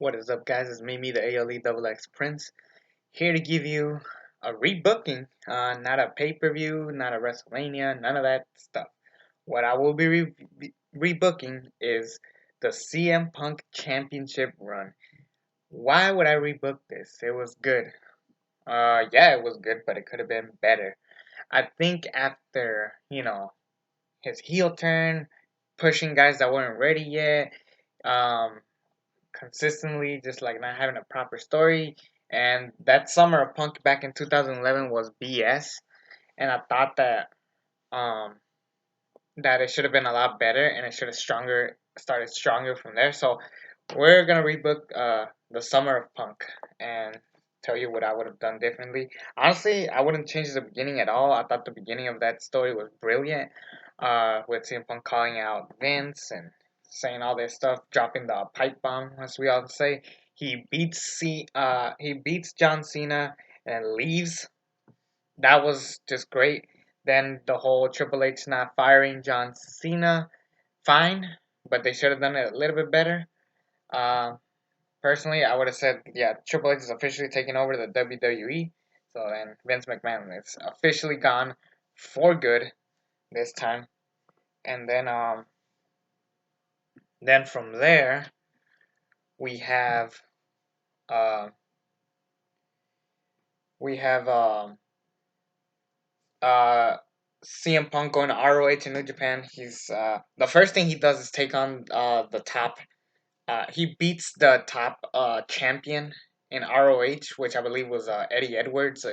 What is up, guys? It's me, the ALE Double X Prince, here to give you a rebooking. Not a pay per view, not a WrestleMania, none of that stuff. What I will be rebooking is the CM Punk Championship run. Why would I rebook this? It was good. Yeah, it was good, but it could have been better. I think after, his heel turn, pushing guys that weren't ready yet, um, consistently, just like not having a proper story. And that summer of Punk back in 2011 was BS, and I thought um that it should have been a lot better, and it should have started stronger from there. So we're gonna rebook the summer of Punk and tell you what I would have done differently. Honestly, I wouldn't change the beginning at all. I thought the beginning of that story was brilliant. With CM Punk calling out Vince and saying all this stuff, dropping the pipe bomb, as we all say. He beats John Cena and leaves. That was just great. Then the whole Triple H not firing John Cena, fine, but they should have done it a little bit better. Uh, Personally, I would have said, yeah, Triple H is officially taking over the WWE. So then Vince McMahon is officially gone for good this time. And then from there we have uh we have uh CM Punk going to ROH in New Japan. He's the first thing he does is take on the top. He beats the top champion in ROH, which I believe was Eddie Edwards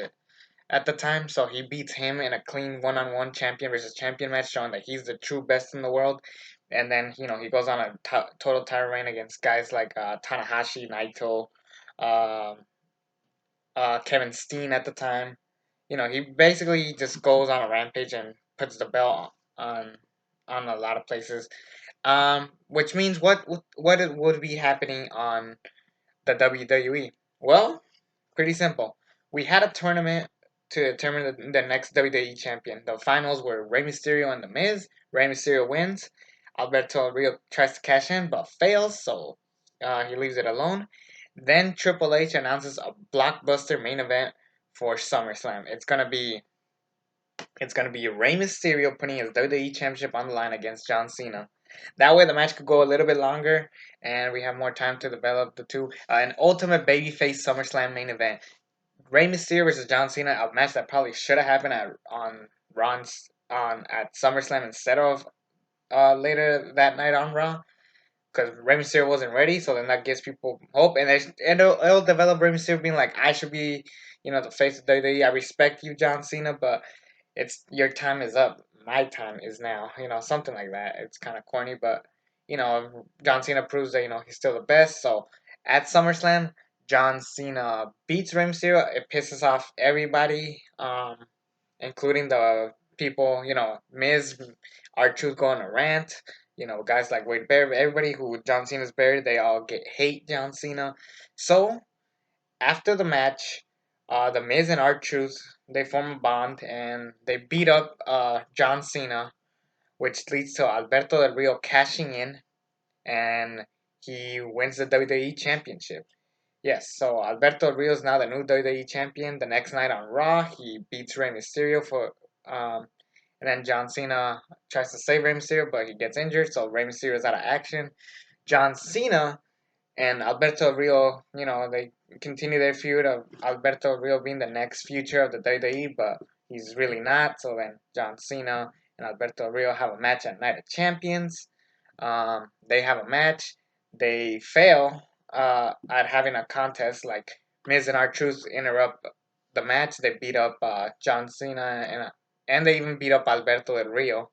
at the time. So he beats him in a clean one-on-one champion versus champion match, showing that he's the true best in the world. And then he goes on a total title reign against guys like Tanahashi, Naito, uh, Kevin Steen at the time. He basically just goes on a rampage and puts the belt on a lot of places. Which means what it would be happening on the WWE? Well, pretty simple. We had a tournament to determine the next WWE champion. The finals were Rey Mysterio and The Miz. Rey Mysterio wins. Alberto Del Rio tries to cash in but fails, so he leaves it alone. Then Triple H announces a blockbuster main event for SummerSlam. It's gonna be Rey Mysterio putting his WWE Championship on the line against John Cena. That way, the match could go a little bit longer, and we have more time to develop the two. An Ultimate Babyface SummerSlam main event. Rey Mysterio versus John Cena, a match that probably should have happened at SummerSlam instead of later that night on Raw, because Rey Mysterio wasn't ready. So then that gives people hope, and it'll develop Rey Mysterio being like, I should be, the face of WWE. I respect you, John Cena, but it's your time is up. My time is now. Something like that. It's kind of corny, but John Cena proves that he's still the best. So at SummerSlam, John Cena beats Rey Mysterio. It pisses off everybody, including the people. Miz, R-Truth going a rant. Guys like Wade Barrett, everybody who John Cena's buried, they all hate John Cena. So after the match, the Miz and R-Truth, they form a bond and they beat up John Cena, which leads to Alberto Del Rio cashing in, and he wins the WWE Championship. Yes, so Alberto Del Rio is now the new WWE Champion. The next night on Raw, he beats Rey Mysterio and then John Cena tries to save Rey Mysterio, but he gets injured, so Rey Mysterio is out of action. John Cena and Alberto Rio, they continue their feud of Alberto Rio being the next future of the WWE, but he's really not. So then John Cena and Alberto Rio have a match at Night of Champions. They have a match. They fail at having a contest. Like Miz and R-Truth interrupt the match. They beat up John Cena and they even beat up Alberto Del Rio.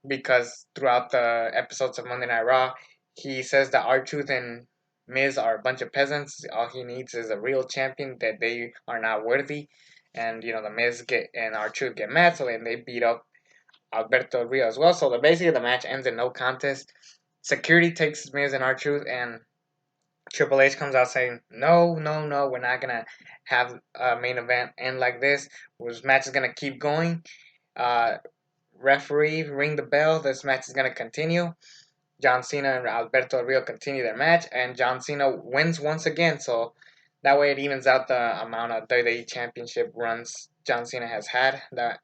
Because throughout the episodes of Monday Night Raw, he says that R-Truth and Miz are a bunch of peasants. All he needs is a real champion, that they are not worthy. And the Miz and R-Truth get mad, so then they beat up Alberto Rio as well. So basically the match ends in no contest. Security takes Miz and R-Truth, and Triple H comes out saying, no, no, no, we're not gonna have a main event end like this. This match is gonna keep going. Uh, Referee, ring the bell. This match is gonna continue. John Cena and Alberto Del Rio continue their match, and John Cena wins once again. So that way it evens out the amount of WWE Championship runs John Cena has had. That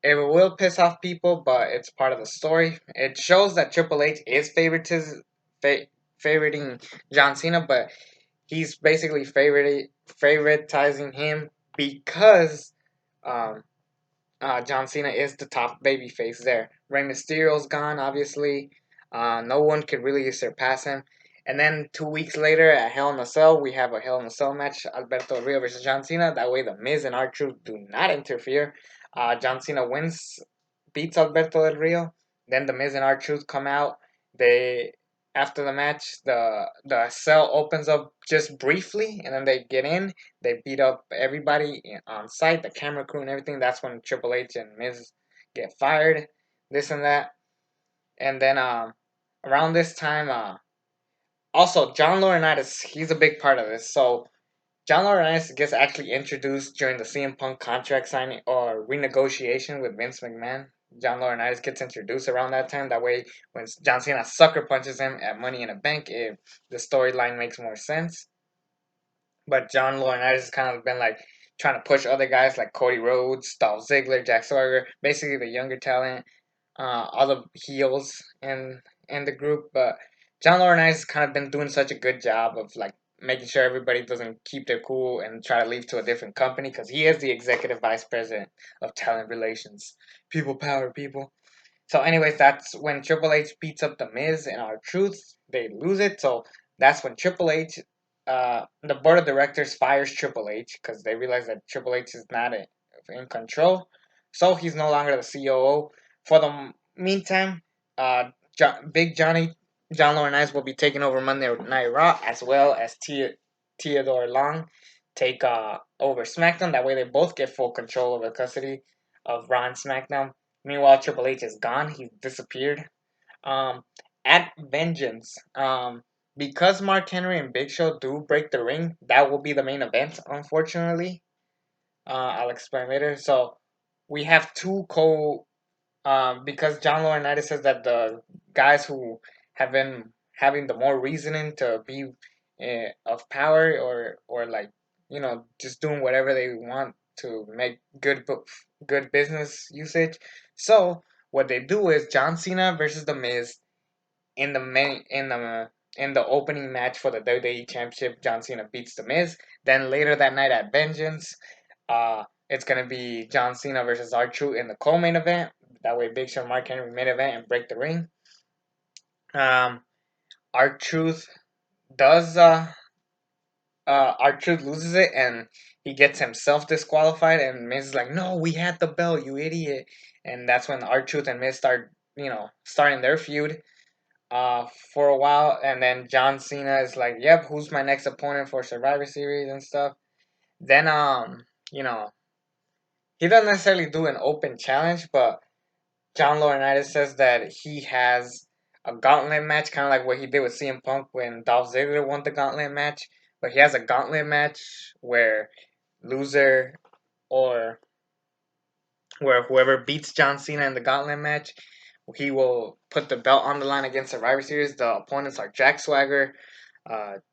it will piss off people, but it's part of the story. It shows that Triple H is favoriting John Cena, but he's basically favoritizing him because um, John Cena is the top babyface there. Rey Mysterio's gone, obviously. No one could really surpass him. And then 2 weeks later at Hell in a Cell, we have a Hell in a Cell match: Alberto Rio versus John Cena. That way, the Miz and R-Truth do not interfere. John Cena wins, beats Alberto Del Rio. Then the Miz and R-Truth come out. They After the match, the cell opens up just briefly, and then they get in. They beat up everybody on site, the camera crew and everything. That's when Triple H and Miz get fired, this and that. And then around this time, also John Laurinaitis, he's a big part of this. So John Laurinaitis gets actually introduced during the CM Punk contract signing or renegotiation with Vince McMahon. John Laurinaitis gets introduced around that time. That way, when John Cena sucker punches him at Money in a Bank, the storyline makes more sense. But John Laurinaitis has kind of been like trying to push other guys like Cody Rhodes, Dolph Ziggler, Jack Swagger, basically the younger talent, all the heels in the group. But John Laurinaitis has kind of been doing such a good job of like making sure everybody doesn't keep their cool and try to leave to a different company because he is the executive vice president of talent relations. People power, people. So, anyways, that's when Triple H beats up the Miz and R-Truth. They lose it, so that's when Triple H, the board of directors fires Triple H because they realize that Triple H is not in control. So he's no longer the COO. For the meantime, Big John Laurinaitis will be taking over Monday Night Raw as well as Theodore Long take over SmackDown. That way, they both get full control over custody of Raw and SmackDown. Meanwhile, Triple H is gone. He disappeared. Um, at Vengeance, because Mark Henry and Big Show do break the ring, that will be the main event. Unfortunately, I'll explain later. So we have two because John Laurinaitis says that the guys who have been having the more reasoning to be of power or like just doing whatever they want to make good business usage. So what they do is John Cena versus The Miz in the main in the opening match for the WWE Championship. John Cena beats The Miz. Then later that night at Vengeance, it's gonna be John Cena versus R-Truth in the co-main event. That way, Big Show and Mark Henry main event and break the ring. R-Truth does R-Truth loses it and he gets himself disqualified. And Miz is like, "No, we had the belt, you idiot!" And that's when R-Truth and Miz start starting their feud for a while. And then John Cena is like, "Yep, who's my next opponent for Survivor Series and stuff?" Then you know he doesn't necessarily do an open challenge, but John Laurinaitis says that he has a gauntlet match, kind of like what he did with CM Punk when Dolph Ziggler won the gauntlet match. But he has a gauntlet match where loser or where whoever beats John Cena in the gauntlet match, he will put the belt on the line against Survivor Series. The opponents are Jack Swagger,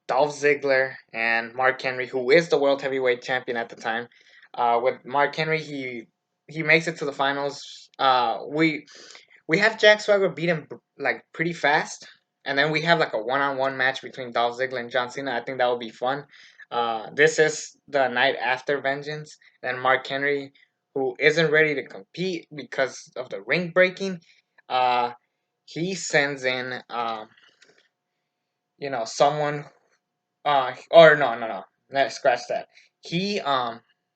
Dolph Ziggler, and Mark Henry, who is the world heavyweight champion at the time. With Mark Henry, he makes it to the finals. We have Jack Swagger beat him like pretty fast, and then we have like a one-on-one match between Dolph Ziggler and John Cena. I think that would be fun. This is the night after Vengeance, and Mark Henry, who isn't ready to compete because of the ring breaking, uh, he sends in someone or no, let's scratch that. He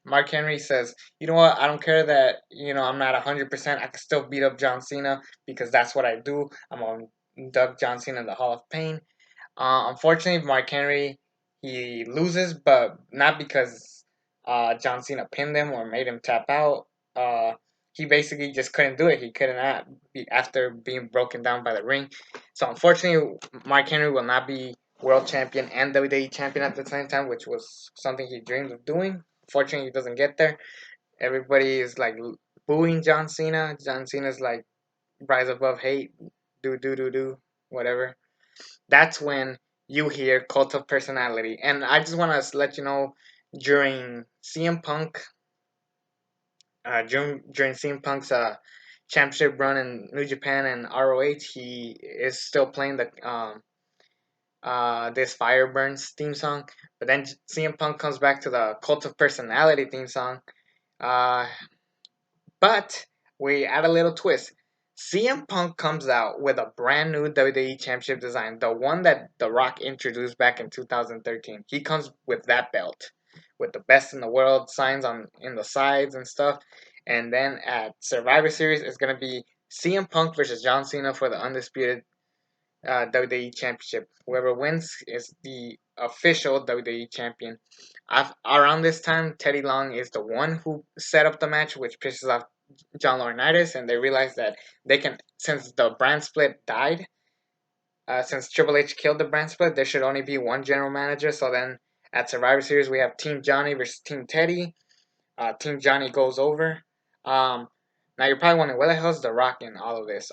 Mark Henry says, "You know what? I don't care that I'm not 100%. I can still beat up John Cena because that's what I do. I'm gonna induct John Cena in the Hall of Pain." Unfortunately, Mark Henry he loses, but not because John Cena pinned him or made him tap out. He basically just couldn't do it. He couldn't be after being broken down by the ring. So unfortunately, Mark Henry will not be world champion and WWE champion at the same time, which was something he dreamed of doing. Fortunately, he doesn't get there. Everybody is like booing John Cena. John Cena's like rise above hate, do, whatever. That's when you hear Cult of Personality. And I just want to let you know, during CM Punk, during CM Punk's championship run in New Japan and ROH, he is still playing the this Fire Burns theme song. But then CM Punk comes back to the Cult of Personality theme song. Uh, but we add a little twist. CM Punk comes out with a brand new WWE Championship design, the one that The Rock introduced back in 2013. He comes with that belt, with the best in the world signs on in the sides and stuff. And then at Survivor Series, it's gonna be CM Punk versus John Cena for the undisputed WWE Championship. Whoever wins is the official WWE Champion. Around this time, Teddy Long is the one who set up the match, which pisses off John Laurinaitis, and they realize that they can, since the brand split died, since Triple H killed the brand split, there should only be one general manager. So then at Survivor Series, we have Team Johnny versus Team Teddy. Team Johnny goes over. Um, Now you're probably wondering where the hell is The Rock in all of this?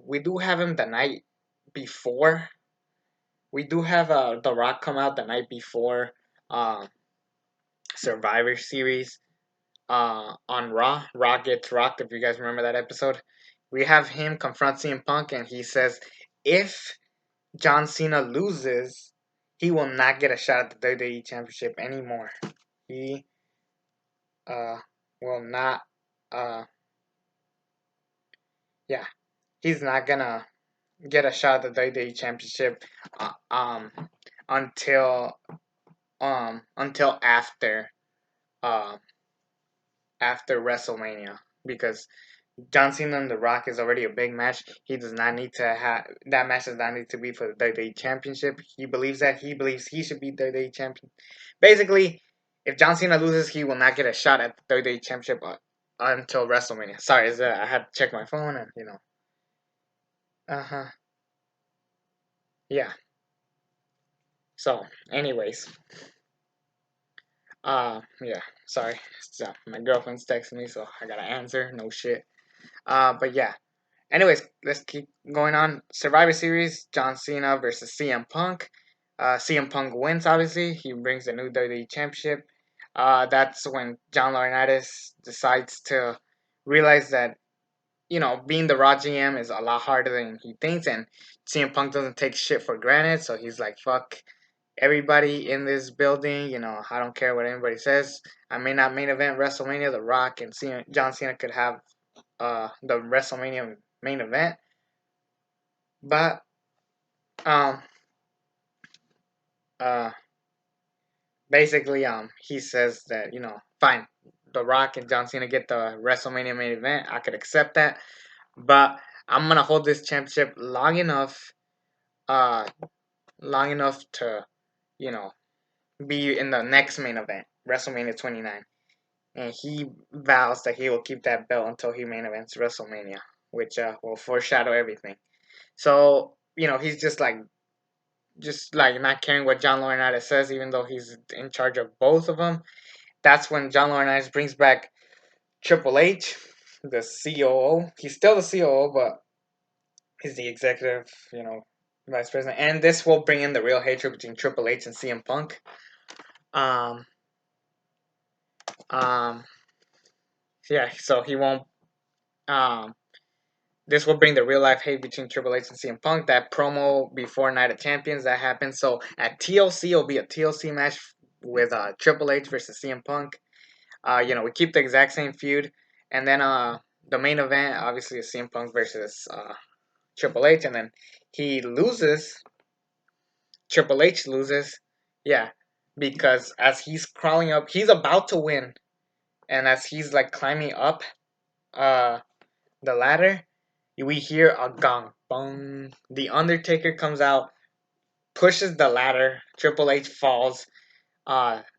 We do have him the night before. We do have The Rock come out the night before uh, Survivor Series on Raw. Raw gets rocked, if you guys remember that episode. We have him confront CM Punk, and he says if John Cena loses, he will not get a shot at the WWE Championship anymore. He uh, will not. Uh, yeah, he's not gonna get a shot at the WWE Championship uh, um, until until uh, after WrestleMania, because John Cena and The Rock is already a big match. He does not need to have that match. Does not need to be for the WWE Championship. He believes that. He believes he should be WWE Champion. Basically, if John Cena loses, he will not get a shot at the WWE Championship until WrestleMania. Sorry, I had to check my phone and you know. Uh huh. Yeah. So, anyways, yeah. Sorry. So my girlfriend's texting me, so I gotta answer. No shit. But yeah. Anyways, let's keep going on. Survivor Series: John Cena versus CM Punk. CM Punk wins. Obviously, he brings the new WWE Championship. That's when John Laurinaitis decides to realize that being the Raw GM is a lot harder than he thinks, and CM Punk doesn't take shit for granted. So he's like, "Fuck everybody in this building. I don't care what anybody says. I may not main event WrestleMania. The Rock and John Cena could have the WrestleMania main event." But um uh basically he says that fine, The Rock and John Cena get the WrestleMania main event. I could accept that, but I'm gonna hold this championship uh long enough to you know be in the next main event, WrestleMania 29, and he vows that he will keep that belt until he main events WrestleMania, which will foreshadow everything. So he's just like not caring what John Laurinaitis says, even though he's in charge of both of them. That's when John Laurinaitis brings back Triple H, the COO. He's still the COO, but he's the executive, vice president. And this will bring in the real hatred between Triple H and CM Punk. Um, um, yeah, so he won't. Um, this will bring the real life hate between Triple H and CM Punk. That promo before Night of Champions that happened. So at TLC, it'll be a TLC match with Triple H versus CM Punk. We keep the exact same feud, and then the main event obviously is CM Punk versus Triple H, and then he loses. Triple H loses, yeah, because as he's crawling up, he's about to win, and as he's like climbing up uh the ladder, we hear a gong, bong. The Undertaker comes out, pushes the ladder. Triple H falls.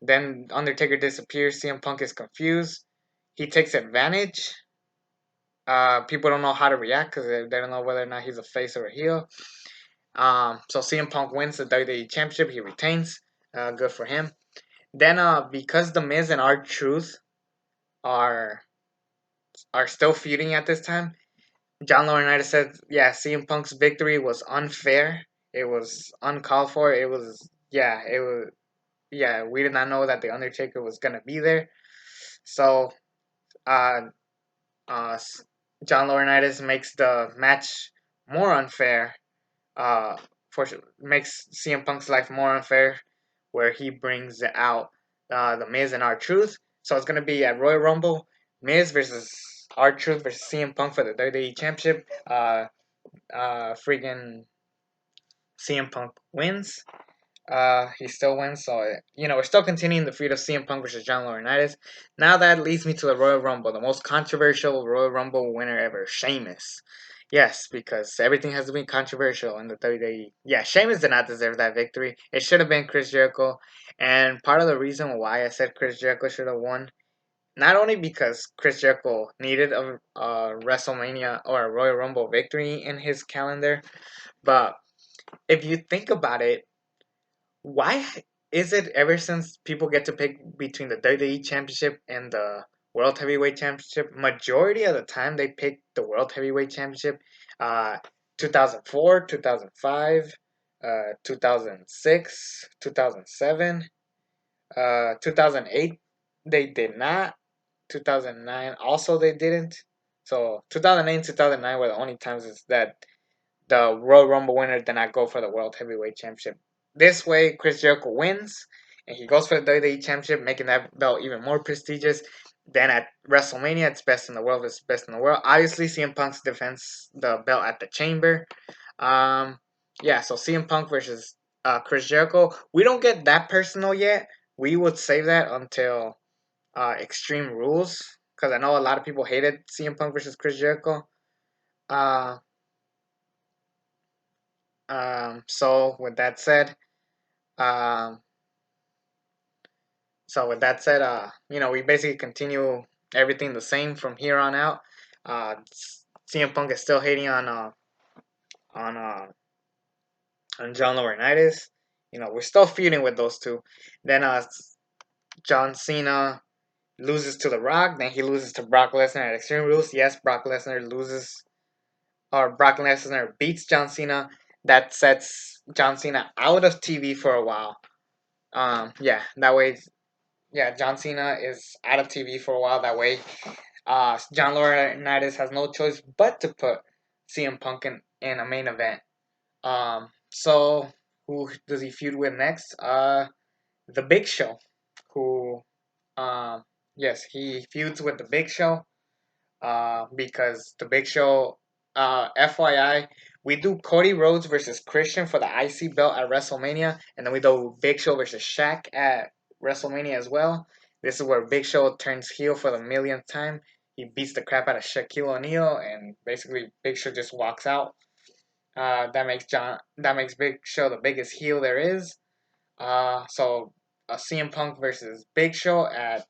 Then Undertaker disappears. CM Punk is confused. He takes advantage. People don't know how to react because they don't know whether or not he's a face or a heel. So CM Punk wins the WWE Championship. He retains. Good for him. Then, because the Miz and R Truth are are still feuding at this time, John Laurinaitis said, yeah, CM Punk's victory was unfair. It was uncalled for. It was, yeah, it was, yeah, we did not know that The Undertaker was going to be there. So, uh, uh, John Laurinaitis makes the match more unfair. Uh, for makes CM Punk's life more unfair, where he brings out the Miz and R-Truth. So it's gonna be at Royal Rumble, Miz versus R-Truth versus CM Punk for the WWE Championship. Freaking CM Punk wins. He still wins, so we're still continuing the feud of CM Punk versus John Laurinaitis. Now that leads me to the Royal Rumble, the most controversial Royal Rumble winner ever, Sheamus. Yes, because everything has been controversial in the WWE. Yeah, Sheamus did not deserve that victory. It should have been Chris Jericho, and part of the reason why I said Chris Jericho should have won, not only because Chris Jericho needed a WrestleMania or a Royal Rumble victory in his calendar, but if you think about it, why is it ever since people get to pick between the WWE Championship and the World Heavyweight Championship, majority of the time they pick the World Heavyweight Championship? 2004, 2005, 2006, 2007, 2008, they did not. 2009, also they didn't. So 2008 and 2009 were the only times that the Royal Rumble winner did not go for the World Heavyweight Championship. This way, Chris Jericho wins, and he goes for the WWE Championship, making that belt even more prestigious. Then at WrestleMania, it's best in the world. It's best in the world. Obviously, CM Punk's defends the belt at the Chamber. Um, yeah, so CM Punk versus Chris Jericho. We don't get that personal yet. We would save that until Extreme Rules, because I know a lot of people hated CM Punk versus Chris Jericho. Uh, so with that said, um, we basically continue everything the same from here on out. Uh, CM Punk is still hating on uh, on John Laurinaitis. We're still feuding with those two. Then John Cena loses to The Rock. Then he loses to Brock Lesnar at Extreme Rules. Yes, Brock Lesnar loses, or Brock Lesnar beats John Cena. That sets John Cena out of TV for a while. Yeah, that way, yeah, John Cena is out of TV for a while. That way, John Laurinaitis has no choice but to put CM Punk in a main event. So who does he feud with next? The Big Show, who, um, yes, he feuds with the Big Show. Because the Big Show, FYI, we do Cody Rhodes versus Christian for the IC belt at WrestleMania, and then we do Big Show versus Shaq at WrestleMania as well. This is where Big Show turns heel for the millionth time. He beats the crap out of Shaquille O'Neal, and basically Big Show just walks out. That makes Big Show the biggest heel there is. So CM Punk versus Big Show at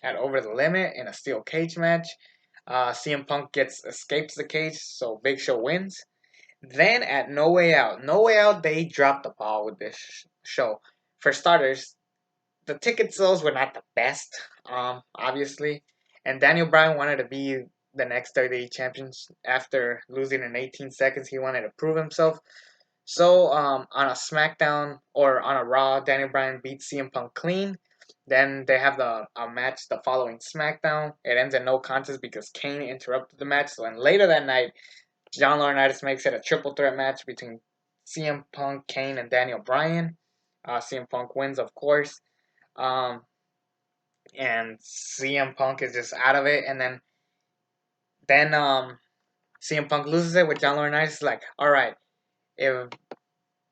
Over the Limit in a steel cage match. CM Punk escapes the cage, so Big Show wins. Then at No Way Out, they dropped the ball with this show. For starters, the ticket sales were not the best, obviously, and Daniel Bryan wanted to be the next WWE champion after losing in 18 seconds. He wanted to prove himself. So on a SmackDown or on a Raw, Daniel Bryan beats CM Punk clean. Then they have a match the following SmackDown. It ends in no contest because Kane interrupted the match. So then later that night, John Laurinaitis makes it a triple threat match between CM Punk, Kane, and Daniel Bryan. CM Punk wins, of course. Um, and CM Punk is just out of it. And then CM Punk loses it with John Laurinaitis. Like, all right, if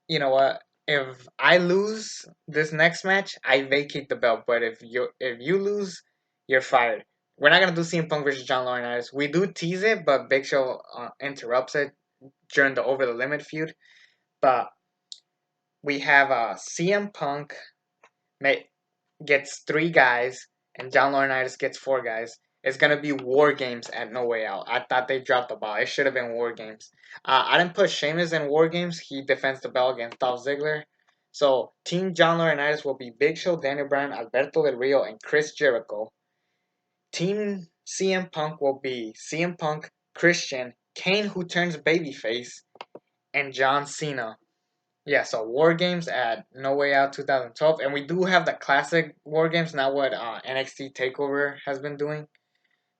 you know what, if I lose this next match, I vacate the belt. But if you lose, you're fired. We're not gonna do CM Punk versus John Laurinaitis. We do tease it, but Big Show interrupts it during the Over the Limit feud. But we have CM Punk gets 3 guys, and John Laurinaitis gets 4 guys. It's gonna be War Games at No Way Out. I thought they dropped the ball. It should have been War Games. I didn't put Sheamus in War Games. He defends the belt against Dolph Ziggler. So Team John Laurinaitis will be Big Show, Daniel Bryan, Alberto Del Rio, and Chris Jericho. Team CM Punk will be CM Punk, Christian, Kane who turns babyface, and John Cena. Yeah, so War Games at No Way Out 2012, and we do have the classic War Games, not what NXT Takeover has been doing.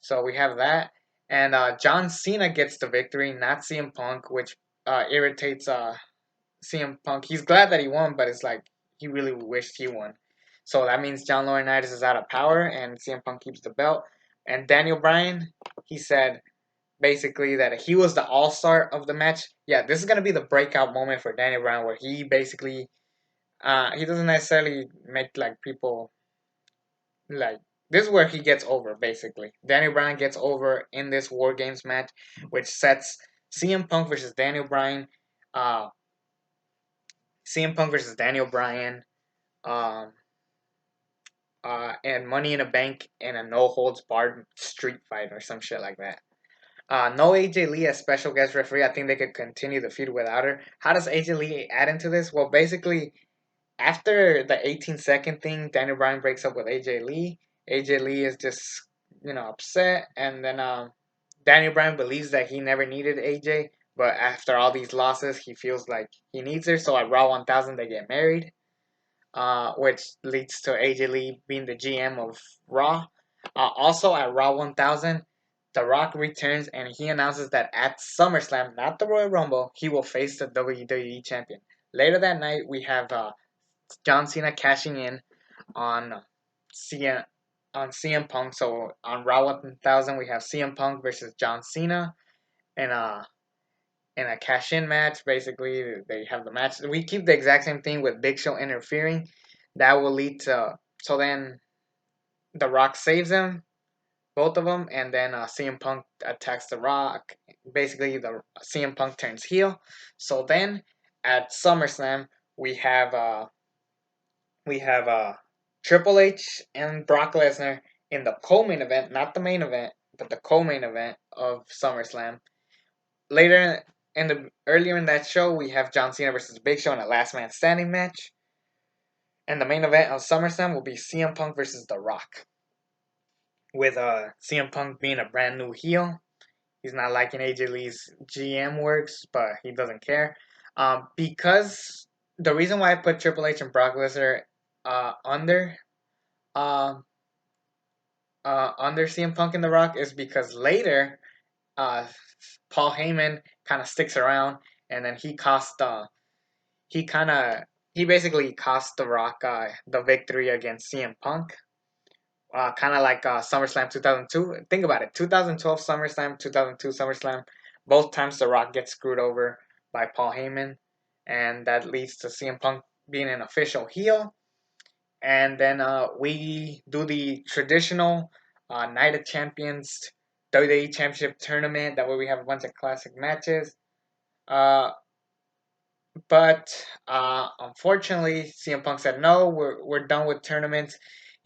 So we have that, and John Cena gets the victory, not CM Punk, which irritates CM Punk. He's glad that he won, but it's like he really wished he won. So that means John Laurinaitis is out of power, and CM Punk keeps the belt. And Daniel Bryan, he said basically that he was the all star of the match. Yeah, this is gonna be the breakout moment for Daniel Bryan, where he basically he doesn't necessarily make like people like this is where he gets over basically. Daniel Bryan gets over in this War Games match, which sets CM Punk versus Daniel Bryan, uh, CM Punk versus Daniel Bryan, um, and Money in a Bank in a no holds barred street fight or some shit like that. No AJ Lee as special guest referee. I think they could continue the feud without her. How does AJ Lee add into this? Well, basically, after the 18-second thing, Daniel Bryan breaks up with AJ Lee. AJ Lee is just, upset. And then Daniel Bryan believes that he never needed AJ. But after all these losses, he feels like he needs her. So at Raw 1000, they get married, which leads to AJ Lee being the GM of Raw. Also at Raw 1000, The Rock returns and he announces that at SummerSlam, not the Royal Rumble, he will face the WWE Champion. Later that night, we have John Cena cashing in on CM on CM Punk. So on Raw 1000, we have CM Punk versus John Cena in a cash in match. Basically, they have the match. We keep the exact same thing with Big Show interfering. That will lead to so then The Rock saves them, both of them, and then CM Punk attacks The Rock. Basically, the CM Punk turns heel. So then at SummerSlam, we have uh, we have Triple H and Brock Lesnar in the co-main event, not the main event, but the co-main event of SummerSlam. Later in the earlier in that show, we have John Cena versus Big Show in a last man standing match, and the main event of SummerSlam will be CM Punk versus The Rock, with CM Punk being a brand new heel. He's not liking AJ Lee's GM works, but he doesn't care. Because the reason why I put Triple H and Brock Lesnar under um under CM Punk and The Rock is because later uh Paul Heyman kind of sticks around, and then he kind of he basically cost The Rock the victory against CM Punk. Kind of like SummerSlam 2002. Think about it: 2012 SummerSlam, 2002 SummerSlam. Both times The Rock gets screwed over by Paul Heyman, and that leads to CM Punk being an official heel. And then we do the traditional Night of Champions WWE Championship tournament. That way we have a bunch of classic matches. Uh, but unfortunately, CM Punk said, no, we're done with tournaments.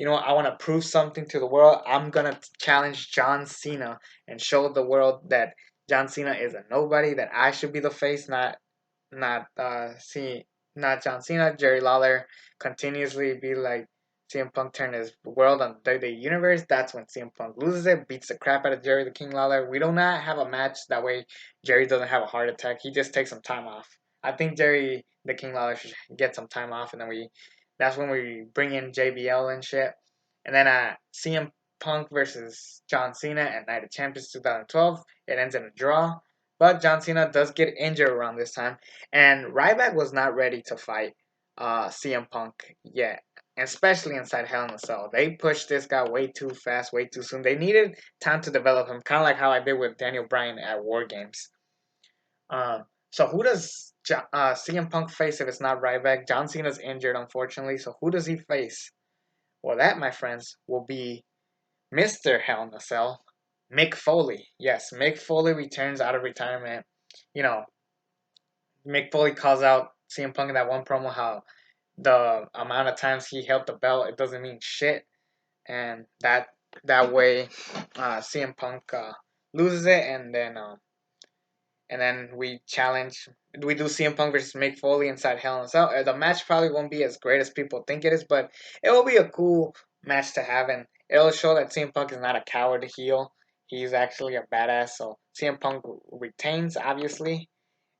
I want to prove something to the world. I'm going to challenge John Cena and show the world that John Cena is a nobody, that I should be the face, not see not John Cena. Jerry Lawler continuously be like CM Punk turn his world on the WWE Universe. That's when CM Punk loses it, beats the crap out of Jerry the King Lawler. We do not have a match that way. Jerry doesn't have a heart attack. He just takes some time off. I think Jerry the King Lawler should get some time off, and then that's when we bring in JBL and shit. And then CM Punk versus John Cena at Night of Champions 2012. It ends in a draw. But John Cena does get injured around this time, and Ryback was not ready to fight CM Punk yet, especially inside Hell in a Cell. They pushed this guy way too fast, way too soon. They needed time to develop him, kind of like how I did with Daniel Bryan at War Games. So who does CM Punk face if it's not Ryback? John Cena's injured, unfortunately. So who does he face? Well, that, my friends, will be Mr. Hell in a Cell, Mick Foley. Yes, Mick Foley returns out of retirement. You know, Mick Foley calls out CM Punk in that one promo how the amount of times he held the belt, it doesn't mean shit, and that way CM Punk loses it, and then we do CM Punk versus Mick Foley inside Hell in a Cell. The match probably won't be as great as people think it is, but it will be a cool match to have, and it'll show that CM Punk is not a coward heel. He's actually a badass. So CM Punk retains, obviously.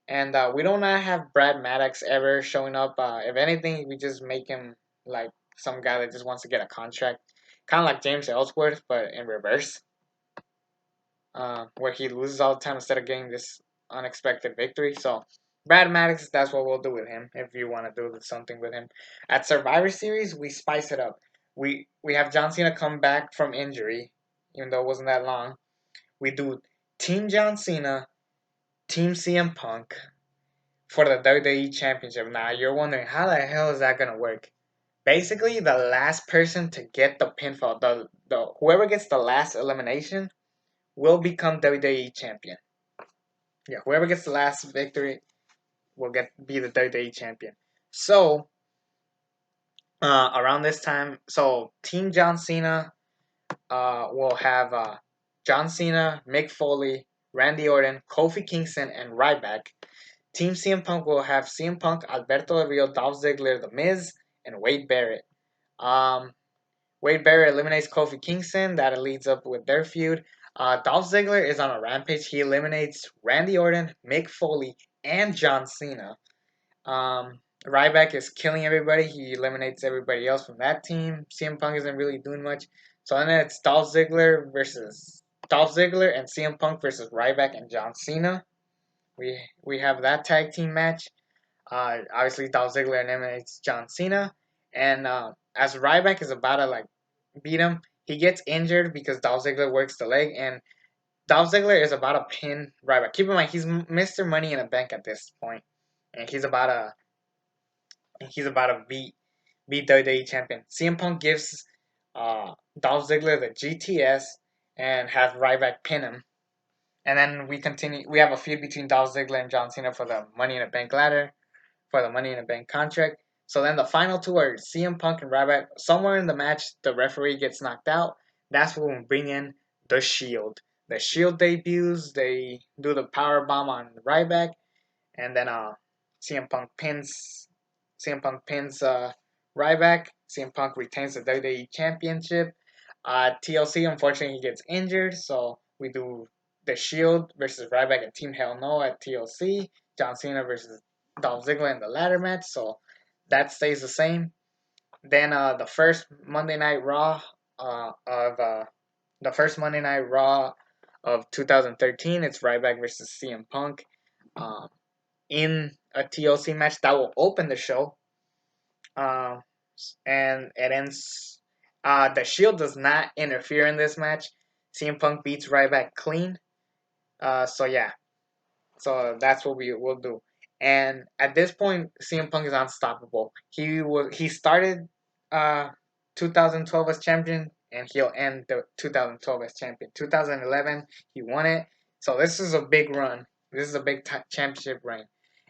And we don't not have Brad Maddox ever showing up. If anything, we just make him like some guy that just wants to get a contract, kind of like James Ellsworth, but in reverse, where he loses all the time instead of getting this unexpected victory. So Brad Maddox, that's what we'll do with him. If you want to do something with him, at Survivor Series, we spice it up. We have John Cena come back from injury, even though it wasn't that long. We do Team John Cena, Team CM Punk, for the WWE Championship. Now you're wondering how the hell is that gonna work? Basically, the last person to get the pinfall, the whoever gets the last elimination will become WWE champion. Yeah, whoever gets the last victory will be the WWE champion. So around this time, so Team John Cena will have John Cena, Mick Foley, Randy Orton, Kofi Kingston, and Ryback. Team CM Punk will have CM Punk, Alberto Del Rio, Dolph Ziggler, The Miz, and Wade Barrett. Um, Wade Barrett eliminates Kofi Kingston. That leads up with their feud. Dolph Ziggler is on a rampage. He eliminates Randy Orton, Mick Foley, and John Cena. Ryback is killing everybody. He eliminates everybody else from that team. CM Punk isn't really doing much. So then it's Dolph Ziggler and CM Punk versus Ryback and John Cena. We have that tag team match. Obviously Dolph Ziggler eliminates John Cena, and as Ryback is about to like beat him, he gets injured because Dolph Ziggler works the leg, and Dolph Ziggler is about to pin Ryback. Keep in mind he's Mr. Money in the Bank at this point, and he's about to beat WWE champion. CM Punk gives Dolph Ziggler the GTS and has Ryback pin him. And then we continue. We have a feud between Dolph Ziggler and John Cena for the Money in the Bank ladder, for the Money in the Bank contract. So then the final two are CM Punk and Ryback. Somewhere in the match, the referee gets knocked out. That's when we bring in the Shield. The Shield debuts. They do the power bomb on Ryback, and then CM Punk pins CM Punk pins Ryback. CM Punk retains the WWE Championship. TLC, unfortunately, he gets injured, so we do the Shield versus Ryback and Team Hell No at TLC. John Cena versus Dolph Ziggler in the ladder match, so that stays the same. Then the first Monday Night Raw of the first Monday Night Raw of 2013, it's Ryback versus CM Punk um, in a TLC match that will open the show. Um, and it ends. The Shield does not interfere in this match. CM Punk beats Ryback clean. So yeah, so that's what we will do. And at this point, CM Punk is unstoppable. He started 2012 as champion, and he'll end the 2012 as champion. 2011, he won it. So this is a big run. This is a big championship reign,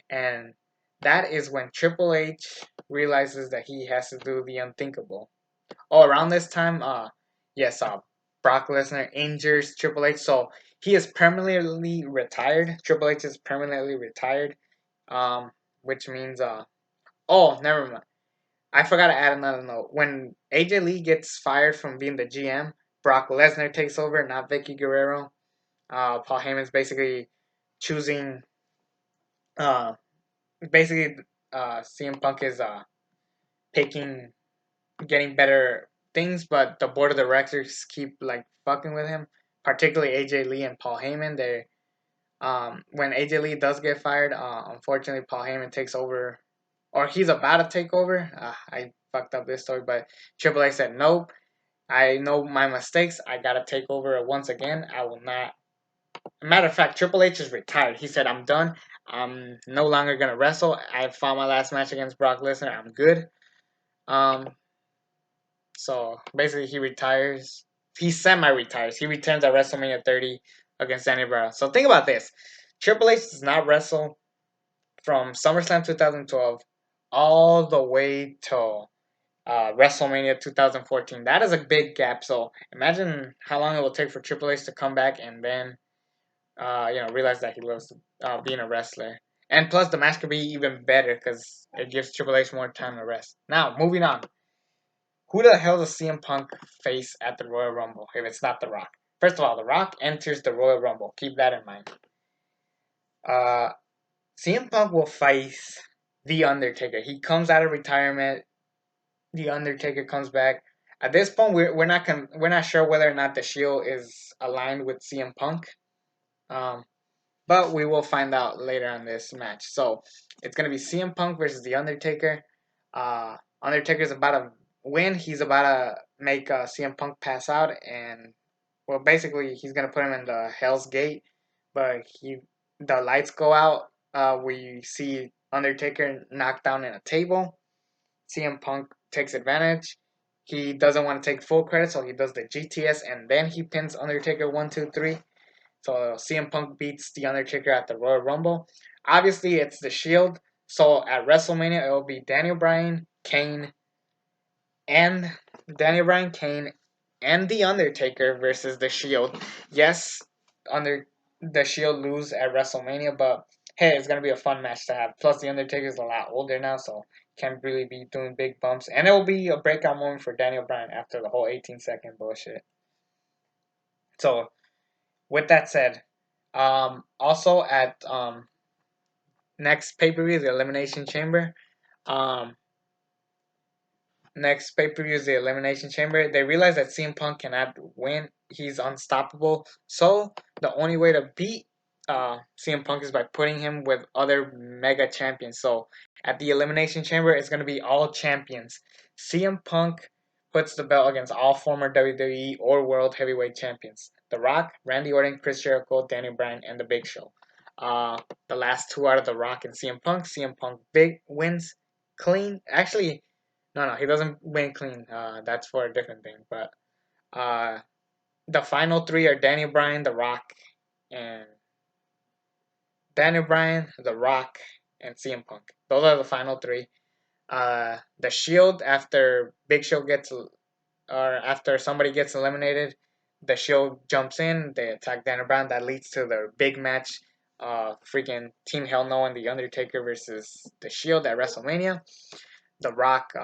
and that is when Triple H realizes that he has to do the unthinkable. Oh, around this time, yes, Brock Lesnar injures Triple H, so he is permanently retired. Triple H is permanently retired, um, which means, oh, never mind. I forgot to add another note. When AJ Lee gets fired from being the GM, Brock Lesnar takes over, not Vicky Guerrero. Paul Heyman's basically choosing, uh, basically, CM Punk is picking getting better things, but the board of directors keep like fucking with him. Particularly AJ Lee and Paul Heyman. They when AJ Lee does get fired, unfortunately Paul Heyman takes over, or he's about to take over. I fucked up this story, but Triple H said nope. I know my mistakes. I gotta take over once again. I will not. Matter of fact, Triple H is retired. He said, "I'm done. I'm no longer gonna wrestle. I fought my last match against Brock Lesnar. I'm good." Um, So basically, he retires. He semi-retires. He returns at WrestleMania 30 against Danny Barra. So think about this: Triple H does not wrestle from SummerSlam 2012 all the way to WrestleMania 2014. That is a big gap. So imagine how long it will take for Triple H to come back and then realize that he loves being a wrestler. And plus, the match could be even better because it gives Triple H more time to rest. Now, moving on. Who the hell does CM Punk face at the Royal Rumble if it's not The Rock? First of all, The Rock enters the Royal Rumble. Keep that in mind. Uh, CM Punk will face The Undertaker. He comes out of retirement. The Undertaker comes back. At this point, we're not sure whether or not the Shield is aligned with CM Punk. Um, but we will find out later on this match. So it's gonna be CM Punk versus The Undertaker. Undertaker's about to win. He's about to make CM Punk pass out, and well, basically he's gonna put him in the Hell's Gate. But the lights go out. We see Undertaker knocked down in a table. CM Punk takes advantage. He doesn't want to take full credit, so he does the GTS, and then he pins Undertaker 1, 2, 3. So CM Punk beats The Undertaker at the Royal Rumble. Obviously, it's the Shield. So at WrestleMania, it will be and Daniel Bryan, Kane, and The Undertaker versus the Shield. Yes, under the Shield lose at WrestleMania, but hey, it's gonna be a fun match to have. Plus, The Undertaker's a lot older now, so can't really be doing big bumps. And it will be a breakout moment for Daniel Bryan after the whole 18-second bullshit. So with that said, also at next pay per view, the Elimination Chamber. Um, Next pay per view is the Elimination Chamber. They realize that CM Punk cannot win. He's unstoppable. So the only way to beat CM Punk is by putting him with other mega champions. So at the Elimination Chamber, it's going to be all champions. CM Punk puts the belt against all former WWE or World Heavyweight Champions: The Rock, Randy Orton, Chris Jericho, Daniel Bryan, and The Big Show. The last two out of The Rock and CM Punk. CM Punk big wins clean. Actually, no, he doesn't win clean. That's for a different thing. But uh, the final three are and Daniel Bryan, The Rock, and CM Punk. Those are the final three. The Shield after Big Show gets or after somebody gets eliminated, the Shield jumps in. They attack Daniel Bryan. That leads to their big match. Freaking Team Hell No and The Undertaker versus the Shield at WrestleMania. The Rock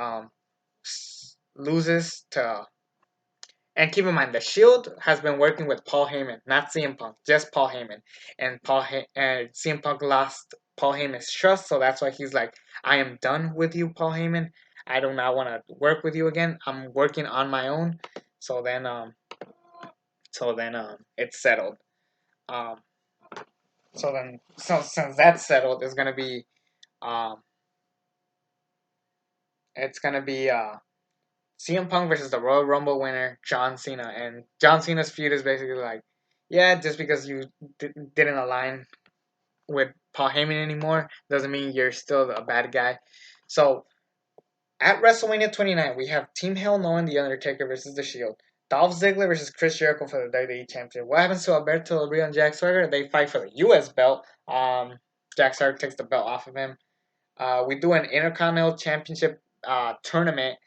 loses to. And keep in mind, the Shield has been working with Paul Heyman, not CM Punk, just Paul Heyman. And CM Punk lost Paul Heyman's trust, so that's why he's like, "I am done with you, Paul Heyman. I do not want to work with you again. I'm working on my own." So then, it's settled. Um, so since that's settled, um, it's gonna be CM Punk versus the Royal Rumble winner, John Cena. And John Cena's feud is basically like, yeah, just because you didn't align with Paul Heyman anymore doesn't mean you're still a bad guy. So at WrestleMania 29, we have Team Hell No and The Undertaker versus The Shield. Dolph Ziggler versus Chris Jericho for the WWE Championship. What happens to Alberto Del Rio and Jack Swagger? They fight for the U.S. belt. Jack Swagger takes the belt off of him. We do an Intercontinental Championship tournament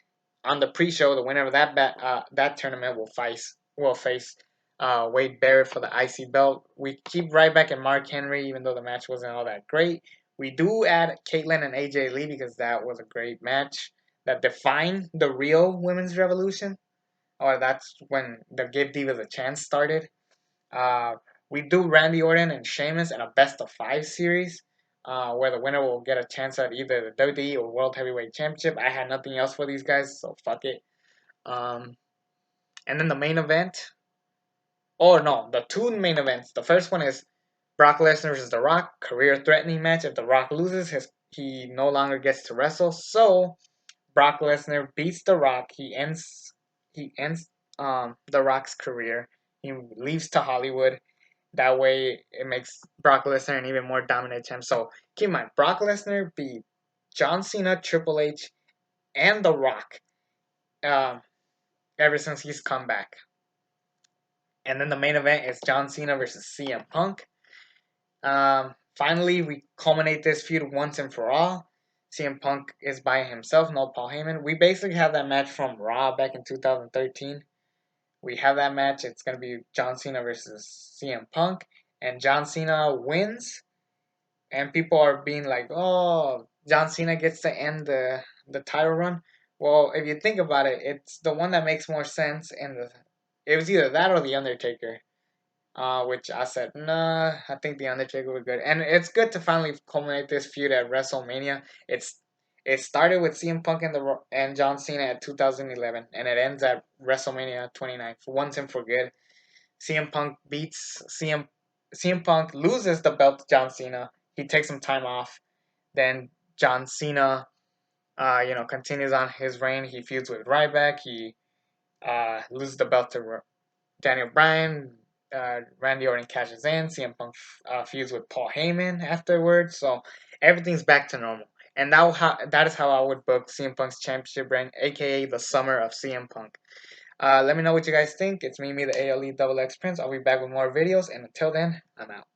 on the pre-show. The winner of that tournament will face Wade Barrett for the IC belt. We keep Ryback and Mark Henry, even though the match wasn't all that great. We do add Caitlyn and AJ Lee because that was a great match that defined the real women's revolution. Or that's when the Give Divas a Chance started. Uh, we do Randy Orton and Sheamus in a best of 5 series, where the winner will get a chance at either the WWE or World Heavyweight Championship. I had nothing else for these guys, so fuck it. Um, and then the main event. Oh no, the two main events. The first one is Brock Lesnar versus The Rock, career-threatening match. If The Rock loses, he no longer gets to wrestle. So Brock Lesnar beats The Rock. He ends The Rock's career. He leaves to Hollywood. That way, it makes Brock Lesnar an even more dominant champ. So keep in mind, Brock Lesnar beat John Cena, Triple H, and The Rock um, ever since he's come back. And then the main event is John Cena versus CM Punk. Finally, we culminate this feud once and for all. CM Punk is by himself, no Paul Heyman. We basically have that match from Raw back in 2013. We have that match. It's going to be John Cena versus CM Punk. And John Cena wins. And people are being like, oh, John Cena gets to end the title run. Well, if you think about it, it's the one that makes more sense. And It was either that or the Undertaker. Which I said, nah, I think the Undertaker would be good, and it's good to finally culminate this feud at WrestleMania. It started with CM Punk and John Cena at 2011, and it ends at WrestleMania 29 for once and for good. CM Punk beats CM Punk loses the belt to John Cena. He takes some time off. Then John Cena, continues on his reign. He feuds with Ryback. He loses the belt to Daniel Bryan. Randy Orton cashes in. CM Punk feuds with Paul Heyman afterwards. So everything's back to normal. And that is how I would book CM Punk's championship reign, aka the summer of CM Punk. Let me know what you guys think. It's me, the ALE Double X Prince. I'll be back with more videos, and until then, I'm out.